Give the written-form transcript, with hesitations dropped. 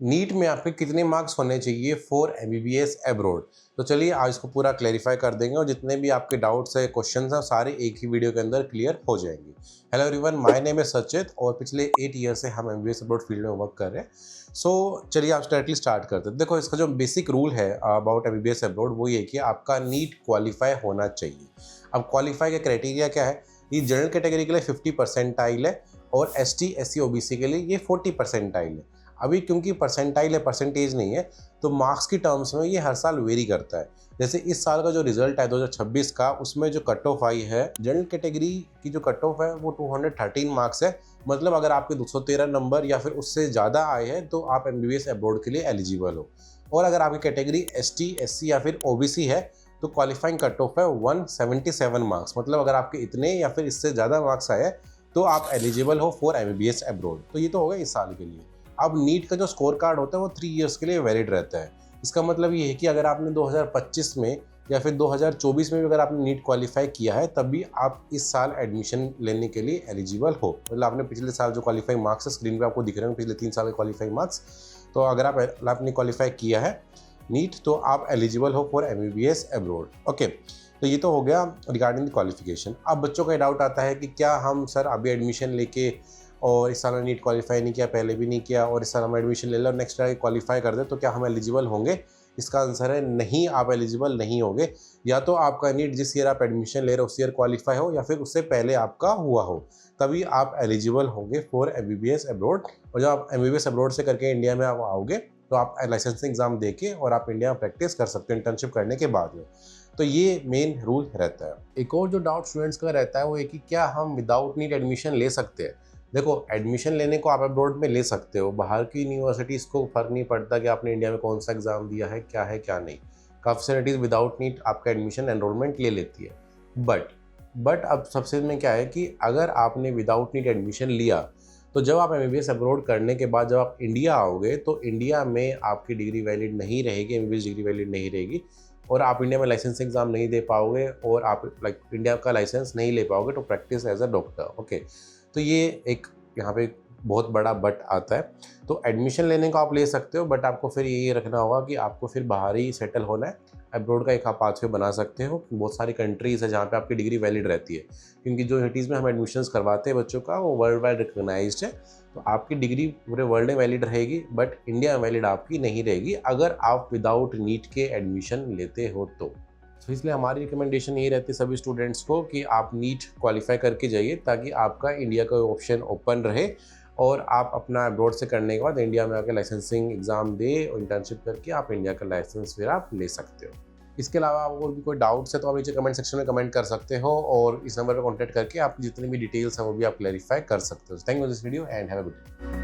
NEET में आपके कितने मार्क्स होने चाहिए फॉर एमबीबीएस अब्रॉड। तो चलिए आज इसको पूरा क्लैरिफाई कर देंगे और जितने भी आपके डाउट्स है, क्वेश्चंस हैं, सारे एक ही वीडियो के अंदर क्लियर हो जाएंगे। हेलो एवरीवन, माय नेम है सचित और पिछले 8 ईयर से हम एमबीबीएस अब्रॉड फील्ड में वर्क कर रहे हैं। सो चलिए आप डायरेक्टली स्टार्ट करते हैं। देखो, इसका जो बेसिक रूल है अबाउट एमबीबीएस अब्रॉड वो ये कि आपका नीट क्वालिफाई होना चाहिए। अब क्वालिफाई का क्राइटेरिया क्या है? ये जनरल कैटेगरी के लिए 50 परसेंटाइल है और एसटी, एससी, ओबीसी के लिए ये 40 परसेंटाइल है। अभी क्योंकि परसेंटाइल है, परसेंटेज नहीं है, तो मार्क्स की टर्म्स में ये हर साल वेरी करता है। जैसे इस साल का जो रिजल्ट है 2026 का, उसमें जो कट ऑफ आई है जनरल कैटेगरी की, जो कट ऑफ है वो 213 मार्क्स है। मतलब अगर आपके 213 नंबर या फिर उससे ज़्यादा आए हैं तो आप एमबीबीएस अब्रॉड के लिए एलिजिबल हो। और अगर आपकी कैटेगरी एसटी, एससी या फिर ओबीसी है तो क्वालिफाइंग कट ऑफ है 177 मार्क्स। मतलब अगर आपके इतने या फिर इससे ज़्यादा मार्क्स आए तो आप एलिजिबल हो फॉर एमबीबीएस अब्रॉड। तो ये तो हो गया इस साल के लिए। अब नीट का जो स्कोर कार्ड होता है वो 3 इयर्स के लिए वैलिड रहता है। इसका मतलब ये है कि अगर आपने 2025 में या फिर 2024 में भी अगर आपने नीट क्वालिफाई किया है तब भी आप इस साल एडमिशन लेने के लिए एलिजिबल हो। मतलब आपने पिछले साल जो क्वालिफाइंग मार्क्स है, स्क्रीन पे आपको दिख रहे हैं पिछले 3 साल के क्वालिफाइंग मार्क्स, तो अगर आपने क्वालिफाई किया है नीट तो आप एलिजिबल हो फॉर एमबीबीएस अब्रॉड। ओके, तो ये तो हो गया रिगार्डिंग द क्वालिफिकेशन। अब बच्चों का डाउट आता है कि क्या हम सर अभी एडमिशन लेके और इस साल नीट क्वालिफाई नहीं किया, पहले भी नहीं किया, और इस साल हम एडमिशन ले लें और नेक्स्ट ईयर क्वालिफाई कर दें तो क्या हम एलिजिबल होंगे? इसका आंसर है नहीं, आप एलिजिबल नहीं होंगे। या तो आपका नीट जिस ईयर आप एडमिशन ले रहे हो उस ईयर क्वालिफाई हो या फिर उससे पहले आपका हुआ हो, तभी आप एलिजिबल होंगे फॉर एमबीबीएस अब्रॉड। और जब आप एमबीबीएस अब्रॉड से करके इंडिया में आप आओगे तो आप लाइसेंसिंग एग्जाम दे के और आप इंडिया में प्रैक्टिस कर सकते हो इंटर्नशिप करने के बाद में। तो ये मेन रूल रहता है। एक और जो डाउट स्टूडेंट्स का रहता है वो है कि क्या हम विदाउट नीट एडमिशन ले सकते हैं? देखो, एडमिशन लेने को आप अब्रॉड में ले सकते हो। बाहर की यूनिवर्सिटीज़ को फ़र्क नहीं पड़ता कि आपने इंडिया में कौन सा एग्ज़ाम दिया है, क्या नहीं। काफ़ी सारी विदाउट नीट आपका एडमिशन एनरोलमेंट ले लेती है। बट अब सबसे में क्या है कि अगर आपने विदाउट नीट एडमिशन लिया तो जब आप एमबीबीएस अब्रॉड करने के बाद जब आप इंडिया आओगे तो इंडिया में आपकी डिग्री वैलिड नहीं रहेगी, एमबीबीएस डिग्री वैलिड नहीं रहेगी और आप इंडिया में लाइसेंस एग्जाम नहीं दे पाओगे और आप इंडिया का लाइसेंस नहीं ले पाओगे to practise as a doctor. Okay, तो ये एक यहाँ पे बहुत बड़ा बट आता है। तो एडमिशन लेने को आप ले सकते हो बट आपको फिर ये रखना होगा कि आपको फिर बाहर ही सेटल होना है। अब्रॉड का एक आप पाथवे बना सकते हो। बहुत सारी कंट्रीज़ है जहाँ पे आपकी डिग्री वैलिड रहती है, क्योंकि जो यूनिवर्सिटीज़ में हम एडमिशन्स करवाते हैं बच्चों का वो वर्ल्ड वाइड रिकग्नाइज्ड है। तो आपकी डिग्री पूरे वर्ल्ड में वैलिड रहेगी बट इंडिया में वैलिड आपकी नहीं रहेगी अगर आप विदाउट नीट के एडमिशन लेते हो तो इसलिए हमारी रिकमेंडेशन यही रहती है सभी स्टूडेंट्स को कि आप नीट क्वालिफाई करके जाइए ताकि आपका इंडिया का ऑप्शन ओपन रहे और आप अपना अब्रॉड से करने के बाद इंडिया में आकर लाइसेंसिंग एग्ज़ाम दे और इंटर्नशिप करके आप इंडिया का लाइसेंस फिर आप ले सकते हो। इसके अलावा आपको और भी कोई डाउट्स है तो आप नीचे कमेंट सेक्शन में कमेंट कर सकते हो और इस नंबर पर कॉन्टैक्ट करके आप जितनी भी डिटेल्स हैं वो भी आप क्लैरिफाई कर सकते हो। Thank you for this video and have a good day.